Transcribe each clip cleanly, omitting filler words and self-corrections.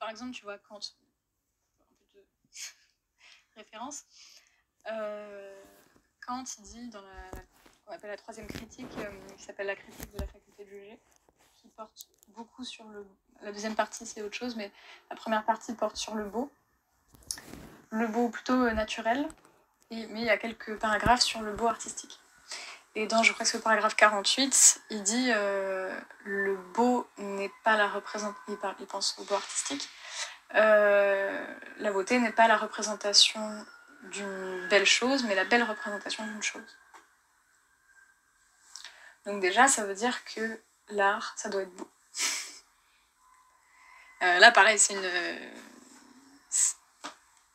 par exemple, tu vois, Kant, un peu de référence, Kant, il dit dans qu'on appelle la troisième critique, qui s'appelle la critique de la faculté de juger, qui porte beaucoup sur la deuxième partie, c'est autre chose, mais la première partie porte sur le beau plutôt naturel, mais il y a quelques paragraphes sur le beau artistique. Et dans, je crois que c'est au paragraphe 48, il dit le beau n'est pas la représentation, il pense au beau artistique, la beauté n'est pas la représentation d'une belle chose, mais la belle représentation d'une chose. Donc déjà, ça veut dire que l'art, ça doit être beau. Là, pareil, c'est une...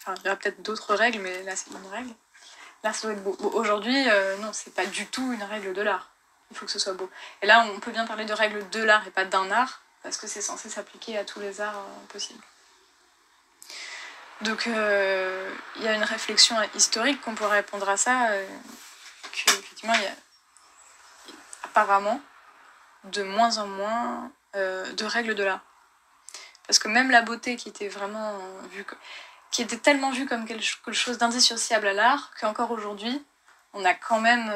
Enfin, il y aura peut-être d'autres règles, mais là, c'est une règle. L'art, ça doit être beau. Bon, aujourd'hui, non, c'est pas du tout une règle de l'art. Il faut que ce soit beau. Et là, on peut bien parler de règles de l'art et pas d'un art, parce que c'est censé s'appliquer à tous les arts possibles. Donc, il y a une réflexion historique qu'on pourrait répondre à ça, qu'effectivement, il y a apparemment de moins en moins de règles de l'art. Parce que même la beauté qui était vraiment vue, qui était tellement vue comme quelque chose d'indissociable à l'art, qu'encore aujourd'hui, on a quand même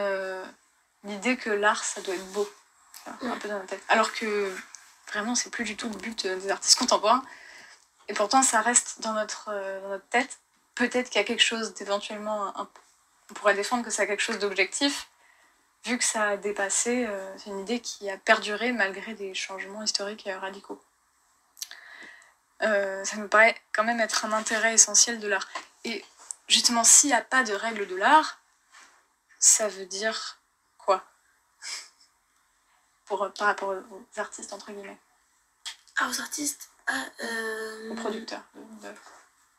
l'idée que l'art, ça doit être beau. Un peu dans la tête. Alors que vraiment, c'est plus du tout le but des artistes contemporains. Et pourtant, ça reste dans notre tête. Peut-être qu'il y a quelque chose d'éventuellement... On pourrait défendre que ça a quelque chose d'objectif, vu que ça a dépassé... c'est une idée qui a perduré malgré des changements historiques radicaux. Ça me paraît quand même être un intérêt essentiel de l'art. Et justement, s'il n'y a pas de règles de l'art, ça veut dire quoi par rapport aux artistes, entre guillemets. Ah, aux artistes Aux producteurs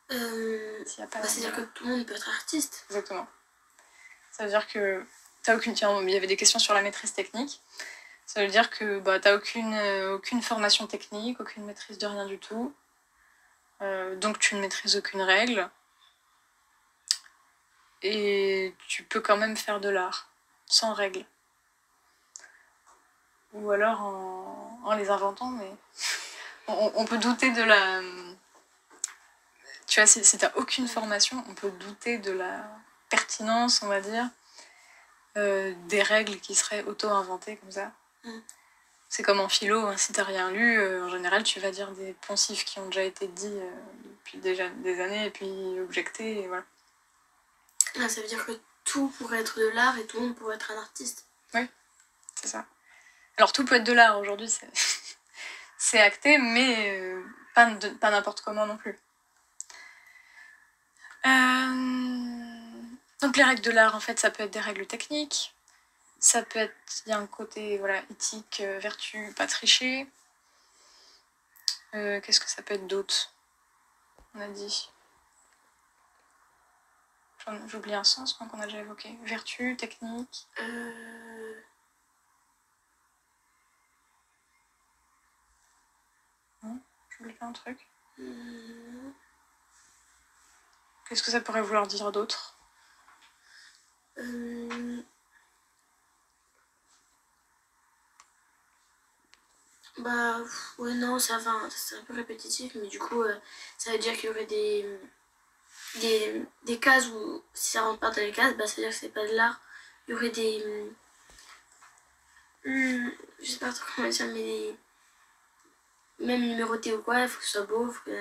c'est-à-dire que tout le monde peut être artiste. Exactement. Ça veut dire que t'as aucune... Tiens, il y avait des questions sur la maîtrise technique. Ça veut dire que t'as aucune formation technique, aucune maîtrise de rien du tout. Donc tu ne maîtrises aucune règle. Et tu peux quand même faire de l'art, sans règle. Ou alors en les inventant, mais... on peut douter de la... Tu vois, si t'as aucune formation, on peut douter de la pertinence, on va dire, des règles qui seraient auto-inventées comme ça. C'est comme en philo, hein, si t'as rien lu, en général, tu vas dire des poncifs qui ont déjà été dits depuis déjà des années, et puis objectés, et voilà. Ah, ça veut dire que tout pourrait être de l'art et tout le monde pourrait être un artiste. Oui, c'est ça. Alors tout peut être de l'art aujourd'hui, c'est acté, mais pas n'importe comment non plus. Donc les règles de l'art, en fait, ça peut être des règles techniques, ça peut être, il y a un côté voilà, éthique, vertu, pas tricher. Qu'est-ce que ça peut être d'autre? On a dit. J'oublie un sens qu'on a déjà évoqué. Vertu, technique. Non, j'oublie pas un truc. Qu'est-ce que ça pourrait vouloir dire d'autre? Bah, ouais, non, c'est un peu répétitif, mais du coup, ça veut dire qu'il y aurait des cases où, si ça rentre pas dans les cases, bah, ça veut dire que c'est pas de l'art. Il y aurait des... je sais pas trop comment dire, mais même numéroté ou quoi, il faut que ce soit beau, faut qu'il y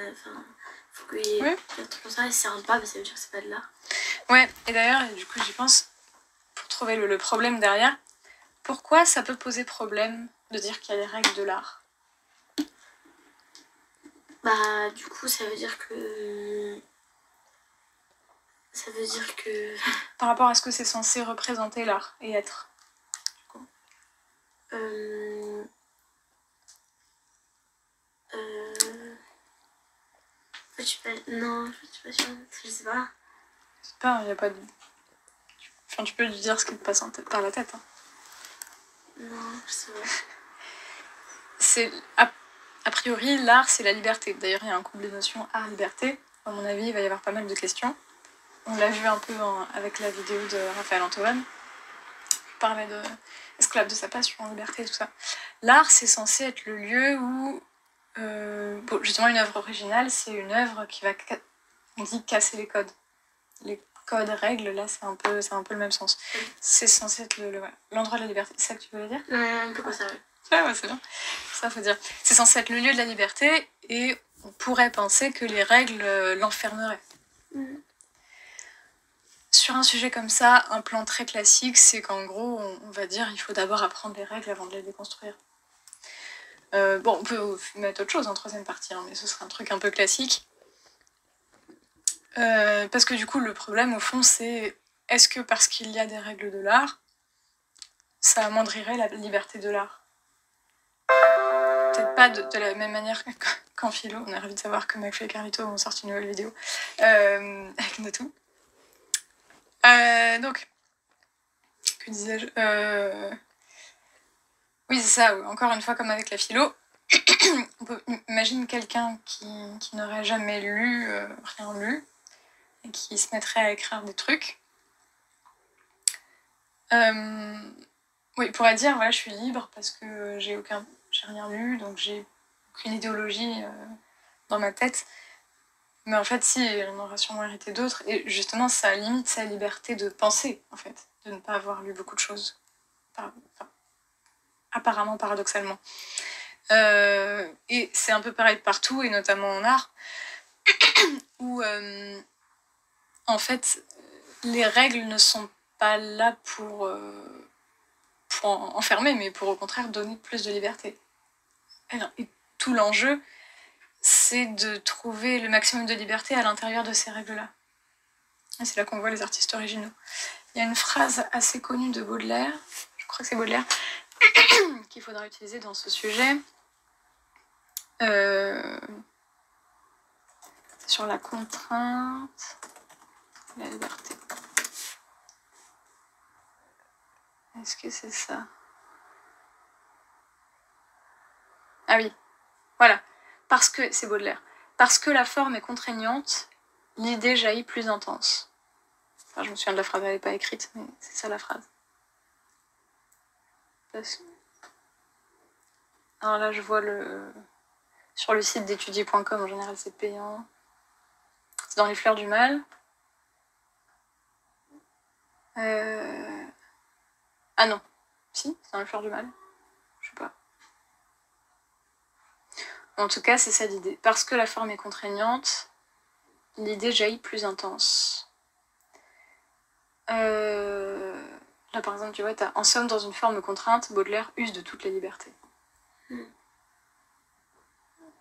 ait un truc comme ça, et si ça rentre pas, bah, ça veut dire que c'est pas de l'art. Ouais, et d'ailleurs, du coup, j'y pense, pour trouver le problème derrière, pourquoi ça peut poser problème de dire qu'il y a des règles de l'art? Bah, du coup, ça veut dire que... Ça veut dire que... Par rapport à ce que c'est censé représenter l'art et être. Je suis pas... Non, je suis pas sûre. Je sais pas. Je sais pas, il n'y a pas de... Enfin, tu peux lui dire ce qui te passe par la tête. Hein. Non, je sais pas. C'est... A priori, l'art, c'est la liberté. D'ailleurs, il y a un couple de notions art-liberté. À mon avis, il va y avoir pas mal de questions. On l'a vu un peu avec la vidéo de Raphaël Antoine. Il parlait de esclave de sa passion, liberté, tout ça. L'art, c'est censé être le lieu où Bon, justement, une œuvre originale, c'est une œuvre qui va, on dit, casser les codes. Les codes, règles, là, c'est un peu le même sens. C'est censé être l'endroit de la liberté. C'est ça que tu voulais dire? Ouais, un peu comme ça, ouais. Ouais, c'est bien. Ça, faut dire. C'est censé être le lieu de la liberté et on pourrait penser que les règles l'enfermeraient. Sur un sujet comme ça, un plan très classique, c'est qu'en gros, on va dire il faut d'abord apprendre les règles avant de les déconstruire. Bon, on peut mettre autre chose en troisième partie, hein, mais ce serait un truc un peu classique. Parce que du coup, le problème, au fond, c'est est-ce que parce qu'il y a des règles de l'art, ça amoindrirait la liberté de l'art? Peut-être pas de la même manière qu'en philo. On est ravis de savoir que McFly et Carlito ont sorti une nouvelle vidéo avec Natou. Donc, que disais-je Oui, c'est ça, encore une fois, comme avec la philo. On peut imaginer quelqu'un qui n'aurait jamais lu, rien lu, et qui se mettrait à écrire des trucs. Oui, il pourrait dire, voilà, je suis libre parce que j'ai rien lu, donc j'ai aucune idéologie dans ma tête. Mais en fait, si, il en aura sûrement hérité d'autres. Et justement, ça limite sa liberté de penser, en fait, de ne pas avoir lu beaucoup de choses. Enfin, apparemment, paradoxalement. Et c'est un peu pareil partout, et notamment en art, où, en fait, les règles ne sont pas là pour enfermer, mais pour au contraire donner plus de liberté. Et tout l'enjeu, c'est de trouver le maximum de liberté à l'intérieur de ces règles-là. Et c'est là qu'on voit les artistes originaux. Il y a une phrase assez connue de Baudelaire, je crois que c'est Baudelaire, qu'il faudra utiliser dans ce sujet. C'est sur la contrainte, la liberté. Est-ce que c'est ça? Ah oui, voilà. Parce que, c'est Baudelaire, parce que la forme est contraignante, l'idée jaillit plus intense. Enfin, je me souviens de la phrase, elle n'est pas écrite, mais c'est ça la phrase. Alors là, je vois sur le site d'étudier.com, en général, c'est payant. C'est dans les fleurs du mal. Ah non. Si, c'est dans les fleurs du mal. Je sais pas. En tout cas, c'est ça l'idée. Parce que la forme est contraignante, l'idée jaillit plus intense. Là, par exemple, tu vois, en somme, dans une forme contrainte, Baudelaire use de toutes les libertés.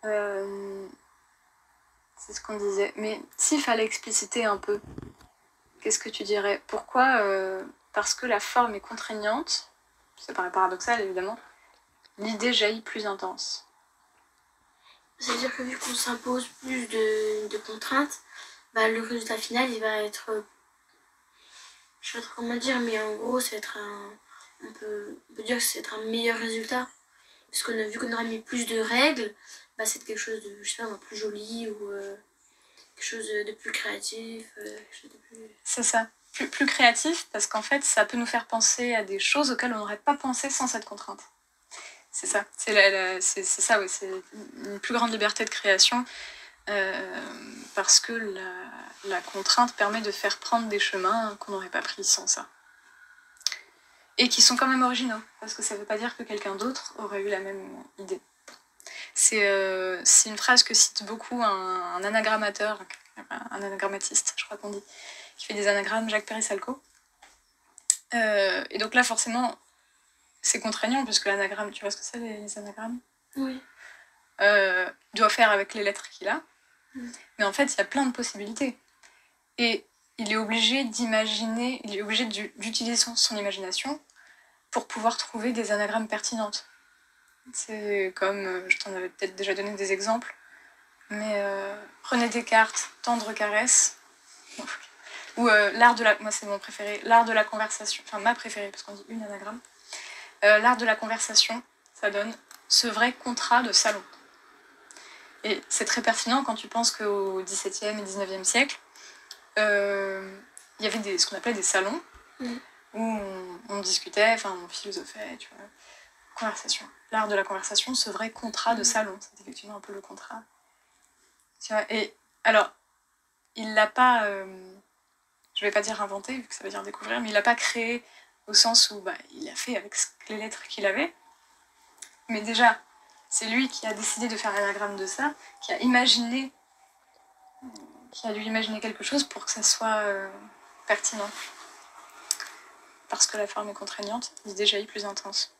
C'est ce qu'on disait. Mais s'il fallait expliciter un peu, qu'est-ce que tu dirais? Pourquoi parce que la forme est contraignante, ça paraît paradoxal évidemment, l'idée jaillit plus intense. C'est-à-dire que vu qu'on s'impose plus de contraintes, bah, le résultat final, il va être... Je sais pas trop comment dire, mais en gros, ça va être on peut dire que c'est être un meilleur résultat. Parce qu'on a vu qu'on aura mis plus de règles, bah, c'est quelque chose de, je sais pas, plus joli ou quelque chose de plus créatif. Quelque chose de plus... C'est ça. Plus créatif, parce qu'en fait, ça peut nous faire penser à des choses auxquelles on n'aurait pas pensé sans cette contrainte. C'est ça. C'est ça, oui. C'est une plus grande liberté de création parce que la contrainte permet de faire prendre des chemins qu'on n'aurait pas pris sans ça. Et qui sont quand même originaux, parce que ça ne veut pas dire que quelqu'un d'autre aurait eu la même idée. C'est une phrase que cite beaucoup un anagrammateur, un anagrammatiste, je crois qu'on dit, qui fait des anagrammes, Jacques Perissalco. Et donc là, forcément, c'est contraignant, puisque l'anagramme, tu vois ce que c'est, les anagrammes? Oui. Il doit faire avec les lettres qu'il a. Mais en fait, il y a plein de possibilités. Et il est obligé d'imaginer, il est obligé d'utiliser son imagination pour pouvoir trouver des anagrammes pertinentes. C'est comme, je t'en avais peut-être déjà donné des exemples, mais René Descartes, Tendre caresse, ou l'art de la... Moi, c'est mon préféré, l'art de la conversation, enfin ma préférée, parce qu'on dit une anagramme. L'art de la conversation, ça donne ce vrai contrat de salon. Et c'est très pertinent quand tu penses qu'au XVIIe et XIXe siècle, il y avait ce qu'on appelait des salons, où on discutait, enfin on philosophait, tu vois, conversation. L'art de la conversation, ce vrai contrat de salon. C'est effectivement un peu le contrat. Tu vois, et alors, il l'a pas, je vais pas dire inventé, vu que ça veut dire découvrir, mais il l'a pas créé au sens où il a fait avec les lettres qu'il avait. Mais déjà, c'est lui qui a décidé de faire l'anagramme de ça, qui a dû imaginer quelque chose pour que ça soit pertinent. Parce que la forme est contraignante, l'idée jaillit plus intense.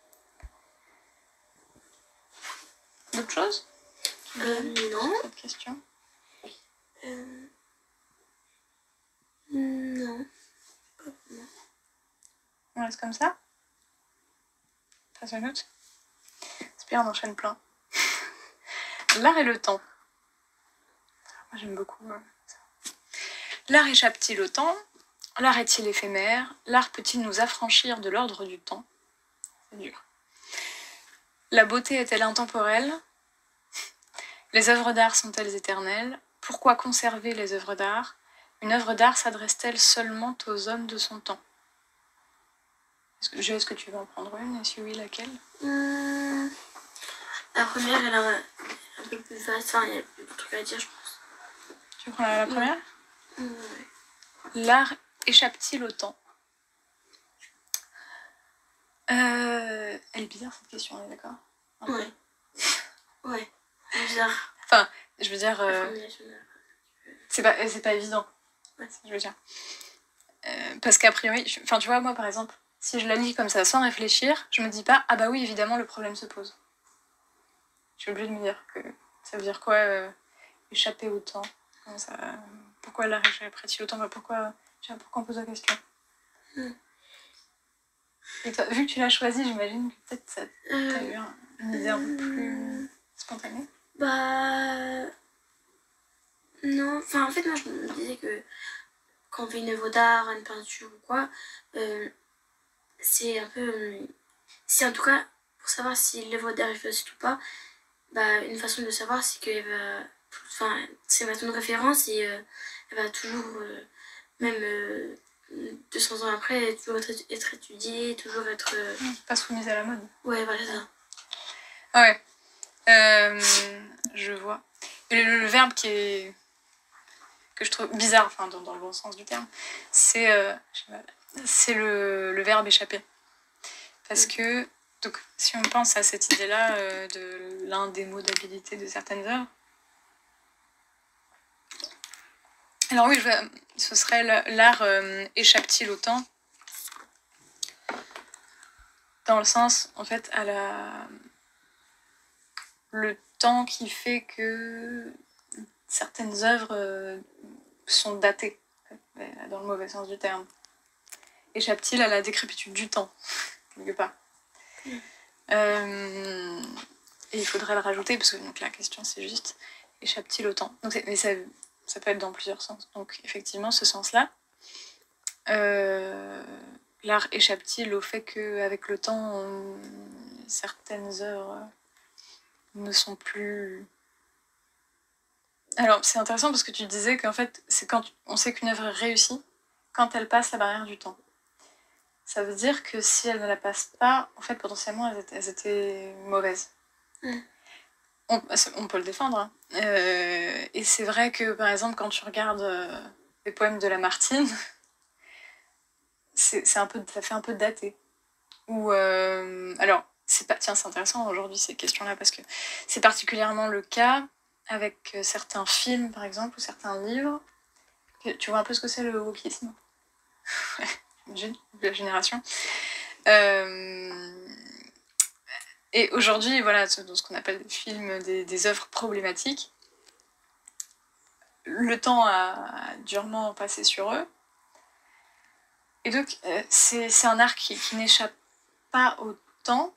D'autres choses? Non. Cette question? Non. On reste comme ça? Passe une autre? C'est bien, on enchaîne plein. L'art et le temps. Moi j'aime beaucoup ça. L'art échappe-t-il au temps? L'art est-il éphémère? L'art peut-il nous affranchir de l'ordre du temps? C'est dur. La beauté est-elle intemporelle? Les œuvres d'art sont-elles éternelles? Pourquoi conserver les œuvres d'art? Une œuvre d'art s'adresse-t-elle seulement aux hommes de son temps? Est-ce que tu veux en prendre une? Et si oui, laquelle? La première, elle est un peu plus vaste. Enfin, il y a plus de trucs à dire, je pense. Tu veux prendre la première? Ouais. L'art échappe-t-il au temps? Elle est bizarre cette question, on est d'accord? Ouais. Ouais. Bizarre. Enfin, je veux dire... La formulation de c'est pas évident. Ouais. Je veux dire. Parce qu'a priori... Enfin, tu vois, moi, par exemple, si je la lis comme ça, sans réfléchir, je me dis pas, ah bah oui, évidemment, le problème se pose. Je suis obligée de me dire que ça veut dire quoi, échapper au temps? Comment ça... Pourquoi l'art échapperait-il au temps? Pourquoi on pose la question? Et toi, vu que tu l'as choisi, j'imagine que peut-être ça t'a eu une idée un peu plus spontanée. Non, enfin en fait moi je me disais que quand on fait une œuvre d'art, une peinture ou quoi, c'est un peu... c'est en tout cas, pour savoir si l'œuvre d'art est réussie ou pas, une façon de le savoir c'est qu'elle va... Enfin, c'est maintenant une référence et elle va toujours, même 200 ans après, toujours être étudiée, toujours être... Pas soumise à la mode. Ouais, voilà ça. Ah ouais. Je vois. Et le verbe que je trouve bizarre, enfin dans le bon sens du terme, c'est le verbe échapper. Parce que, donc, si on pense à cette idée-là de l'indémodabilité de certaines œuvres, alors oui, ce serait l'art échappe-t-il au temps? Dans le sens, en fait, le temps qui fait que certaines œuvres sont datées, dans le mauvais sens du terme. Échappe-t-il à la décrépitude du temps, quelque part? Et il faudrait le rajouter, parce que donc, la question c'est juste, échappe-t-il au temps? Donc, mais ça peut être dans plusieurs sens. Donc effectivement, ce sens-là, l'art échappe-t-il au fait qu'avec le temps, certaines œuvres ne sont plus... Alors c'est intéressant parce que tu disais qu'en fait, c'est quand on sait qu'une œuvre est réussie, quand elle passe la barrière du temps. Ça veut dire que si elle ne la passe pas, en fait, potentiellement, elles étaient mauvaises. On peut le défendre. Hein. Et c'est vrai que, par exemple, quand tu regardes les poèmes de Lamartine, ça fait un peu daté. Ou alors, c'est intéressant aujourd'hui ces questions-là parce que c'est particulièrement le cas avec certains films, par exemple, ou certains livres. Tu vois un peu ce que c'est le wokisme? J'imagine, de la génération. Et aujourd'hui, voilà, dans ce qu'on appelle des films, des œuvres problématiques, le temps a durement passé sur eux. Et donc, c'est un art qui n'échappe pas au temps.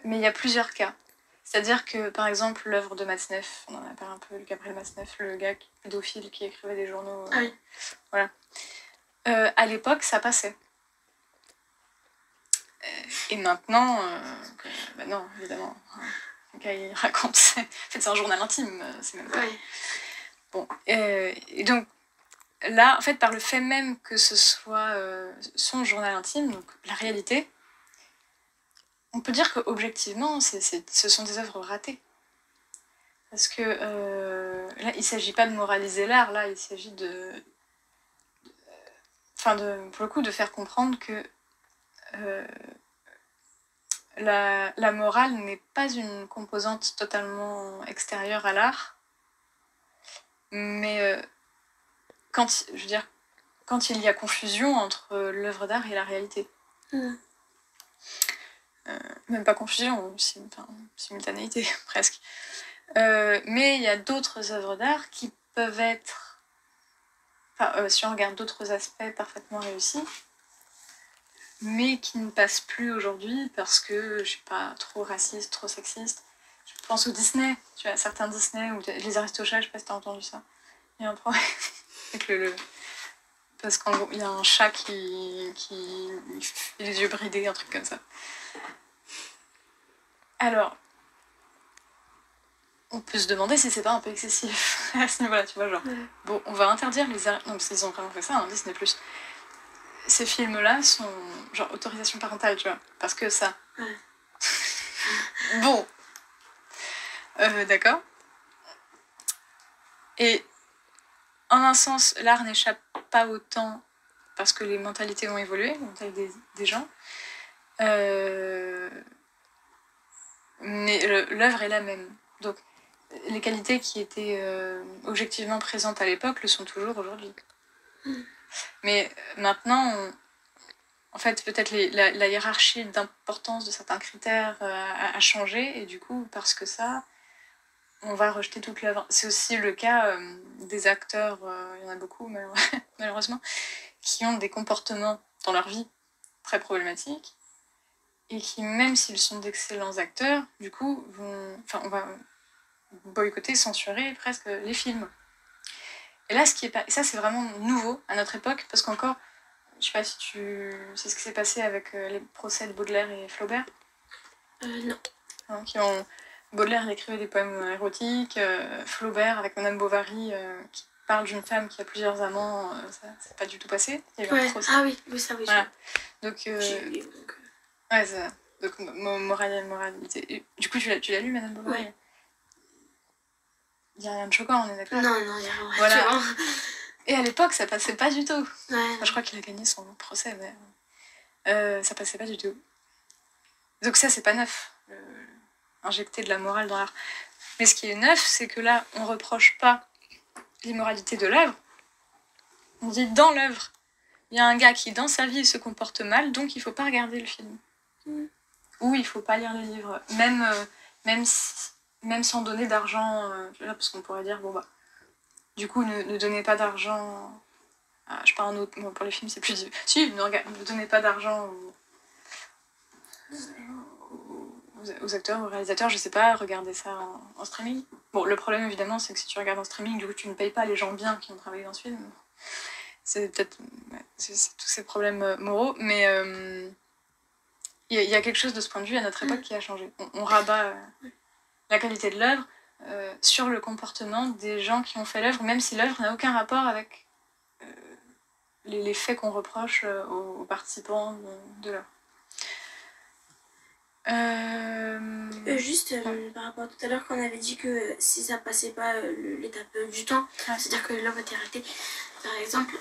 Mais il y a plusieurs cas. C'est-à-dire que, par exemple, l'œuvre de Matzneff, on en a parlé un peu, Gabriel Matzneff, le gars pédophile qui écrivait des journaux. Ah oui. Voilà. À l'époque, ça passait. Et maintenant, non, évidemment. Le gars, il raconte. En fait, c'est un journal intime, c'est même pas. Ouais. Bon. Et donc, là, en fait, par le fait même que ce soit son journal intime, donc la réalité, on peut dire qu'objectivement, ce sont des œuvres ratées. Parce que là, il ne s'agit pas de moraliser l'art, là, il s'agit pour le coup, de faire comprendre que la morale n'est pas une composante totalement extérieure à l'art, mais quand il y a confusion entre l'œuvre d'art et la réalité. Même pas confusion, simultanéité, presque. Mais il y a d'autres œuvres d'art qui peuvent être, si on regarde d'autres aspects parfaitement réussis, mais qui ne passent plus aujourd'hui parce que, je sais pas, trop raciste, trop sexiste. Je pense au Disney, tu vois, certains Disney, ou les Aristochats, je sais pas si t'as entendu ça. Il y a un problème avec parce qu'en gros, il y a un chat qui fait les yeux bridés, un truc comme ça. Alors, on peut se demander si c'est pas un peu excessif à ce niveau-là, tu vois, genre. Bon, on va interdire les... Non, parce qu'ils ont vraiment fait ça, hein, Disney+. Ces films-là sont genre autorisation parentale, tu vois, parce que ça. Bon. D'accord. Et en un sens, l'art n'échappe pas autant parce que les mentalités ont évolué, les mentalités des gens. Mais l'œuvre est la même. Donc, les qualités qui étaient objectivement présentes à l'époque le sont toujours aujourd'hui. Mais maintenant, en fait, peut-être la hiérarchie d'importance de certains critères a changé, et du coup, parce que ça, on va rejeter toute l'œuvre. C'est aussi le cas des acteurs, il y en a beaucoup malheureusement, qui ont des comportements dans leur vie très problématiques, et qui, même s'ils sont d'excellents acteurs, du coup, on va boycotter, censurer presque les films. Et là, ça c'est vraiment nouveau à notre époque, parce qu'encore, je sais pas si tu sais ce qui s'est passé avec les procès de Baudelaire et Flaubert. Non. Hein, Baudelaire écrivait des poèmes érotiques, Flaubert avec Madame Bovary qui parle d'une femme qui a plusieurs amants, ça c'est pas du tout passé. Il y a eu un procès. Ah oui, ça oui. Voilà. Donc, ouais, ça. Donc, moralité. Et, du coup, tu l'as lu, Madame Bovary? Ouais. Il n'y a rien de choquant, on est d'accord? Non, il n'y a rien de voilà. choquant. Et à l'époque, ça passait pas du tout. Ouais. Enfin, je crois qu'il a gagné son procès, mais ça passait pas du tout. Donc ça, c'est pas neuf, injecter de la morale dans l'art. Mais ce qui est neuf, c'est que là, on reproche pas l'immoralité de l'œuvre. On dit dans l'œuvre, il y a un gars qui, dans sa vie, se comporte mal, donc il faut pas regarder le film. Ou il faut pas lire les livres. Même sans donner d'argent, parce qu'on pourrait dire, bon bah, du coup, ne donnez pas d'argent. Je sais pas, un autre. Bon, pour les films, c'est plus. Si, ne donnez pas d'argent aux acteurs, aux réalisateurs, je sais pas, regardez ça en streaming. Bon, le problème, évidemment, c'est que si tu regardes en streaming, du coup, tu ne payes pas les gens bien qui ont travaillé dans ce film. C'est peut-être. C'est tous ces problèmes moraux, mais. Il y a quelque chose de ce point de vue à notre époque qui a changé. On rabat la qualité de l'œuvre sur le comportement des gens qui ont fait l'œuvre, même si l'œuvre n'a aucun rapport avec les faits qu'on reproche aux participants de l'œuvre. Juste par rapport à tout à l'heure qu'on avait dit que si ça passait pas l'étape du temps, c'est-à-dire que l'œuvre était arrêtée, par exemple,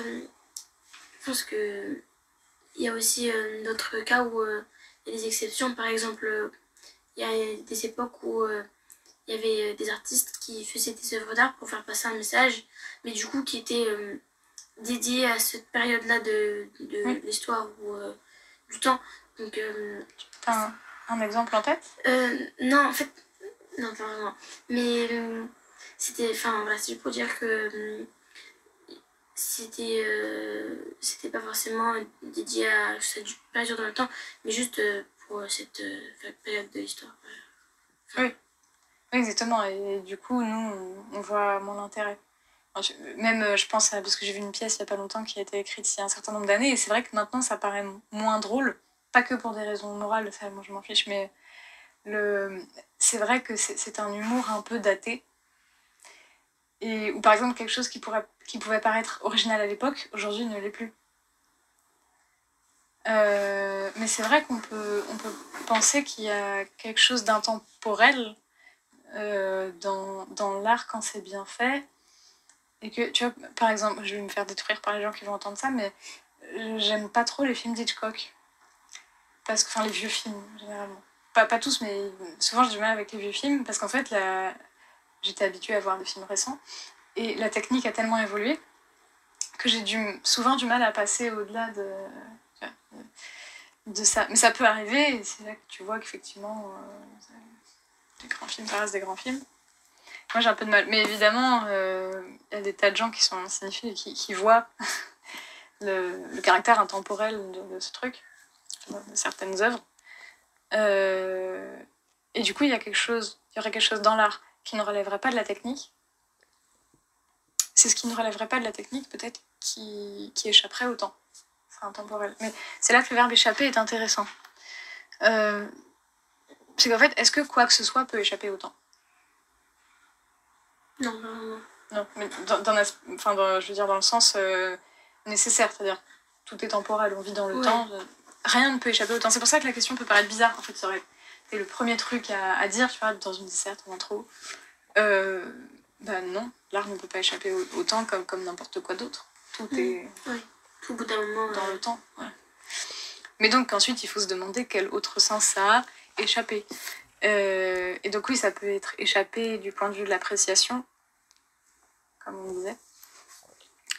je pense que il y a aussi d'autres cas où il y a des exceptions. Par exemple, il y a des époques où il y avait des artistes qui faisaient des œuvres d'art pour faire passer un message, mais du coup qui étaient dédiés à cette période-là de l'histoire ou du temps. Donc, t'as un exemple en tête? Non, en fait, non, pas vraiment. Mais c'était, enfin, voilà, c'est juste pour dire que c'était pas forcément dédié à cette période dans le temps, mais juste pour cette période de l'histoire. Oui, exactement. Et du coup, nous, on voit moins l'intérêt. Même, je pense, parce que j'ai vu une pièce il n'y a pas longtemps qui a été écrite il y a un certain nombre d'années, et c'est vrai que maintenant, ça paraît moins drôle. Pas que pour des raisons morales, ça, moi je m'en fiche, mais c'est vrai que c'est un humour un peu daté. ou par exemple quelque chose qui pouvait paraître original à l'époque, aujourd'hui ne l'est plus. Mais c'est vrai qu'on peut penser qu'il y a quelque chose d'intemporel dans l'art quand c'est bien fait. Et que, tu vois, par exemple, je vais me faire détruire par les gens qui vont entendre ça, mais j'aime pas trop les films d'Hitchcock. Parce que, enfin, les vieux films, généralement. Pas tous, mais souvent j'ai du mal avec les vieux films, parce qu'en fait, j'étais habituée à voir des films récents, et la technique a tellement évolué que j'ai souvent du mal à passer au-delà de ça. Mais ça peut arriver, et c'est là que tu vois qu'effectivement, les grands films, ça reste des grands films. Moi, j'ai un peu de mal. Mais évidemment, y a des tas de gens qui sont cinéphiles et qui voient le caractère intemporel de ce truc, de certaines œuvres. Et du coup, il y aurait quelque chose dans l'art qui ne relèverait pas de la technique. C'est ce qui ne relèverait pas de la technique, peut-être, qui échapperait au temps. C'est intemporel. Mais c'est là que le verbe échapper est intéressant. C'est qu'en fait, est-ce que quoi que ce soit peut échapper au temps? Non, non, non. Non, mais je veux dire dans le sens nécessaire, c'est-à-dire tout est temporel, on vit dans le temps, rien ne peut échapper au temps. C'est pour ça que la question peut paraître bizarre, en fait, ça aurait été le premier truc à dire, tu vois, dans une disserte en intro. Non, l'art ne peut pas échapper au temps comme n'importe quoi d'autre. Tout est tout bout d'un moment dans le temps. Ouais. Mais donc ensuite, il faut se demander quel autre sens ça a, échapper. Et donc oui, ça peut être échappé du point de vue de l'appréciation, comme on disait.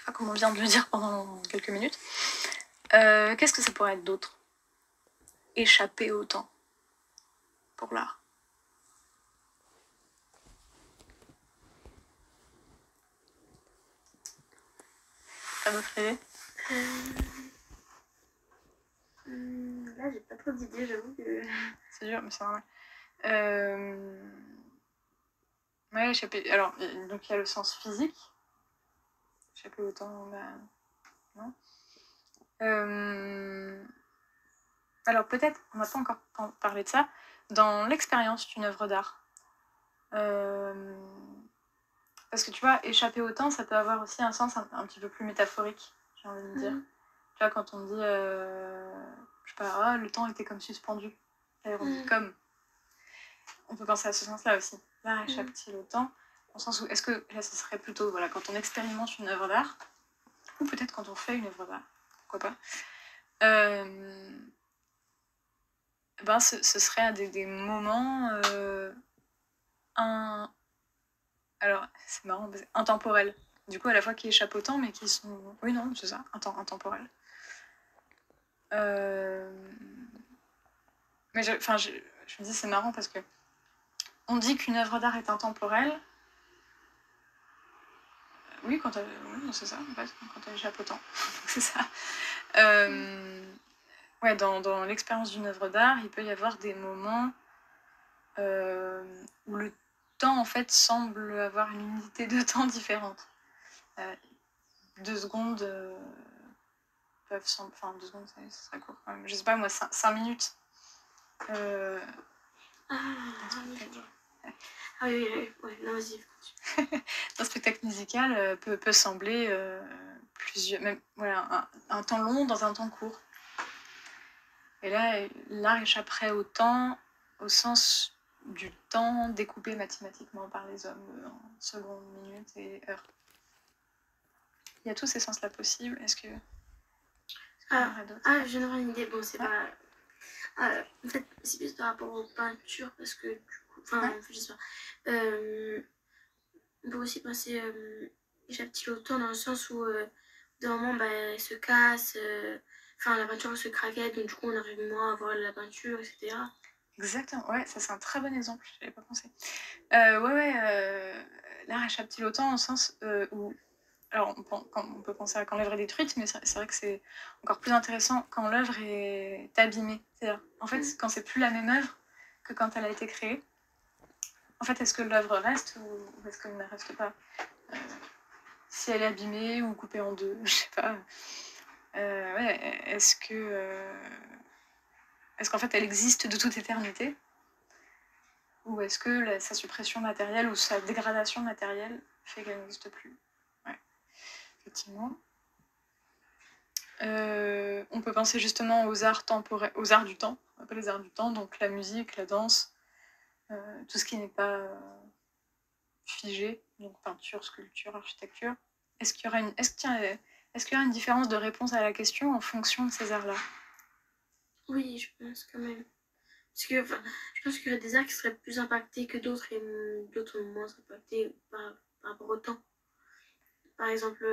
Enfin, comme on vient de le dire pendant quelques minutes. Qu'est-ce que ça pourrait être d'autre? Échapper au temps pour l'art. T'as d'autres idées? Là, j'ai pas trop d'idées, j'avoue que... C'est dur, mais c'est normal. Ouais, échapper... Alors, donc il y a le sens physique. Échapper au temps, non. Alors peut-être, on n'a pas encore parlé de ça, dans l'expérience d'une œuvre d'art. Parce que tu vois, échapper au temps, ça peut avoir aussi un sens un petit peu plus métaphorique, j'ai envie de dire. Tu vois, quand on dit, je sais pas, le temps était comme suspendu. D'ailleurs, on dit comme. On peut penser à ce sens-là aussi. L'art échappe-t-il au temps? Dans le sens où, est-ce que là, ce serait plutôt, voilà, quand on expérimente une œuvre d'art, ou peut-être quand on fait une œuvre d'art, pourquoi pas, ce serait des moments alors c'est marrant, intemporels. Du coup, à la fois qui échappent au temps, mais qui sont... Oui, non, c'est ça, intemporels. Mais je me dis, c'est marrant parce que on dit qu'une œuvre d'art est intemporelle. Oui, oui, c'est ça, en fait, quand elle échappe au temps. C'est ça. Ouais, dans l'expérience d'une œuvre d'art, il peut y avoir des moments où le temps, en fait, semble avoir une unité de temps différente. 2 secondes peuvent sembler... Enfin, 2 secondes, ça serait court quand même. Je sais pas, moi, 5 minutes. oui, non, vas-y. Un spectacle musical peut sembler plusieurs... Même, voilà, un temps long dans un temps court. Et là, l'art échapperait au temps, au sens du temps découpé mathématiquement par les hommes en secondes, minutes et heures. Il y a tous ces sens-là possibles. Est-ce que... je viens d'avoir une idée. Bon, c'est pas... en fait, c'est plus par rapport aux peintures, parce que du coup... Enfin, je sais pas. On peut aussi penser échappe-t-il au temps dans le sens où d'un moment, elle se casse... Enfin, la peinture se craquette, donc du coup, on arrive moins à voir la peinture, etc. Exactement, ouais, ça c'est un très bon exemple, je n'avais pas pensé. L'art échappe-t-il au temps au sens où... Alors, on peut penser à quand l'œuvre est détruite, mais c'est vrai que c'est encore plus intéressant quand l'œuvre est abîmée. C'est-à-dire, en fait, quand c'est plus la même œuvre que quand elle a été créée, en fait, est-ce que l'œuvre reste ou est-ce qu'elle ne reste pas si elle est abîmée ou coupée en deux, je sais pas. Est-ce qu'en fait elle existe de toute éternité? Ou est-ce que sa suppression matérielle ou sa dégradation matérielle fait qu'elle n'existe plus. Ouais, effectivement. On peut penser justement aux arts temporels, aux arts du temps, on appelle les arts du temps, donc la musique, la danse, tout ce qui n'est pas figé, donc peinture, sculpture, architecture. Est-ce qu'il y aura une différence de réponse à la question en fonction de ces arts-là? Oui, je pense quand même. Parce que je pense qu'il y aurait des arts qui seraient plus impactés que d'autres et d'autres moins impactés par rapport au temps. Par exemple,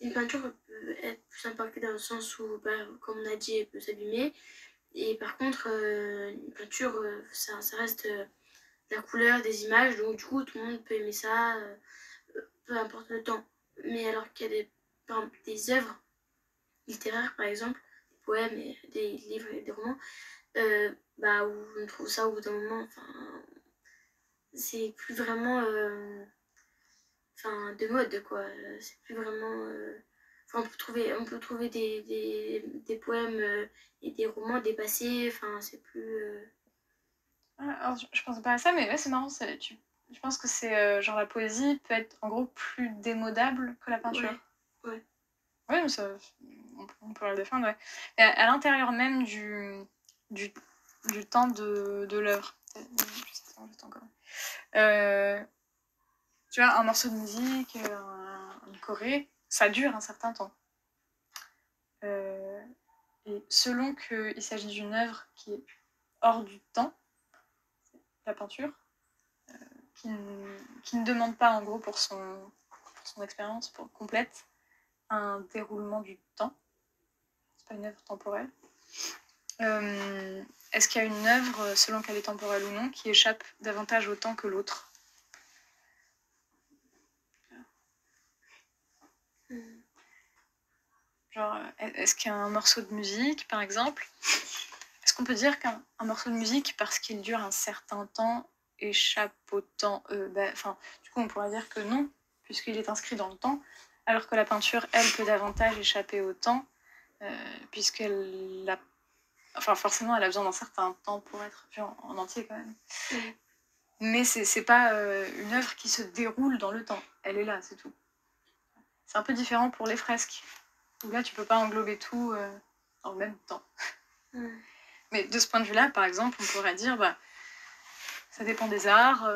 une peinture peut être plus impactée dans le sens où, comme on a dit, elle peut s'abîmer. Et par contre, une peinture, ça reste la couleur, des images, donc du coup, tout le monde peut aimer ça, peu importe le temps. Mais alors qu'il y a par exemple, des œuvres littéraires, par exemple, des poèmes, et des livres et des romans, où on trouve ça au bout d'un moment, c'est plus vraiment de mode, quoi. C'est plus vraiment... on peut trouver des poèmes et des romans dépassés, c'est plus... Alors, je pensais pas à ça, mais ouais, c'est marrant. Je pense que c'est genre la poésie peut être en gros plus démodable que la peinture. Ouais. Ouais, mais ça, on peut la défendre, ouais. Et à l'intérieur même du temps de l'œuvre. Tu vois, un morceau de musique, une choré, ça dure un certain temps. Et selon qu'il s'agit d'une œuvre qui est hors du temps, la peinture, qui ne demande pas, en gros, pour son expérience complète, un déroulement du temps. C'est pas une œuvre temporelle. Est-ce qu'il y a une œuvre, selon qu'elle est temporelle ou non, qui échappe davantage au temps que l'autre? Genre, est-ce qu'il y a un morceau de musique, par exemple? Est-ce qu'on peut dire qu'un morceau de musique, parce qu'il dure un certain temps, échappe au temps? Du coup, on pourrait dire que non, puisqu'il est inscrit dans le temps, alors que la peinture, elle, peut davantage échapper au temps, puisqu'elle a... Enfin, forcément, elle a besoin d'un certain temps pour être vue en entier, quand même. Mais c'est pas une œuvre qui se déroule dans le temps. Elle est là, c'est tout. C'est un peu différent pour les fresques. Où là, tu peux pas englober tout en même temps. Mais de ce point de vue-là, par exemple, on pourrait dire, ça dépend des arts.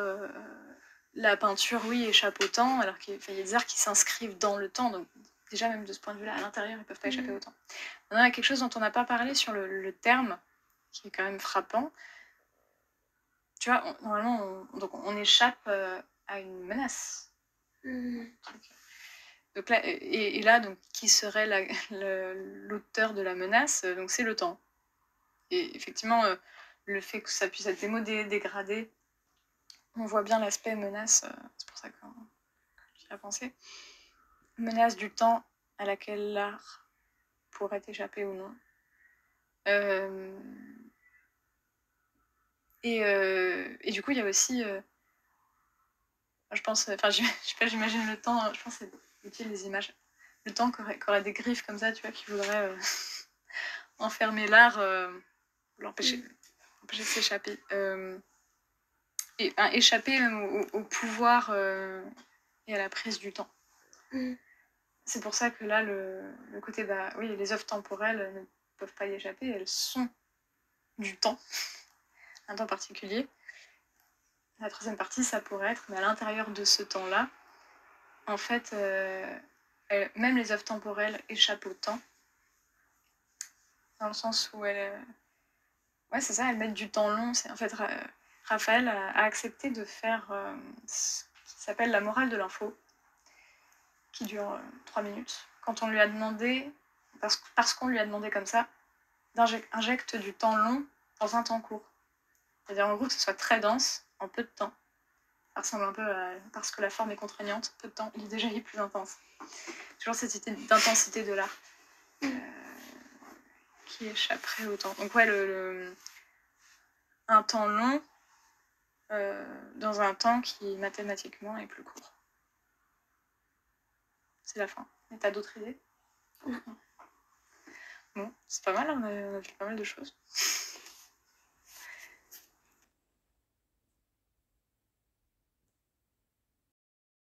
La peinture, oui, échappe au temps, alors qu'il y a des arts qui s'inscrivent dans le temps. Donc déjà, même de ce point de vue-là, à l'intérieur, ils peuvent pas échapper au temps. Maintenant, il y a quelque chose dont on n'a pas parlé sur le terme, qui est quand même frappant. Tu vois, normalement, on échappe à une menace. Donc là, et là, donc, qui serait l'auteur de la menace? Donc c'est le temps. Et effectivement, le fait que ça puisse être démodé, dégradé, on voit bien l'aspect menace, c'est pour ça que j'y ai pensé. Menace du temps à laquelle l'art pourrait échapper ou non. Et du coup, il y a aussi... je pense... Enfin, je sais pas, j'imagine le temps... Je pense que c'est utile, les images. Le temps qu'aurait des griffes comme ça, tu vois, qui voudraient enfermer l'art, l'empêcher de s'échapper. Et échapper même au pouvoir et à la prise du temps. C'est pour ça que là, le côté, oui, les œuvres temporelles ne peuvent pas y échapper, elles sont du temps, un temps particulier. La troisième partie, ça pourrait être, mais à l'intérieur de ce temps-là, en fait, même les œuvres temporelles échappent au temps, dans le sens où elles... Ouais, c'est ça, elles mettent du temps long. En fait, Raphaël a accepté de faire ce qui s'appelle la morale de l'info, qui dure 3 minutes. Quand on lui a demandé, parce qu'on lui a demandé comme ça, injecte du temps long dans un temps court. C'est-à-dire en gros que ce soit très dense en peu de temps. Ça ressemble un peu à... Parce que la forme est contraignante, peu de temps, il est déjà plus intense. Toujours cette idée d'intensité de l'art qui échapperait au temps. Donc ouais, un temps long dans un temps qui mathématiquement est plus court. C'est la fin. Mais t'as d'autres idées? Bon, c'est pas mal, on a fait pas mal de choses.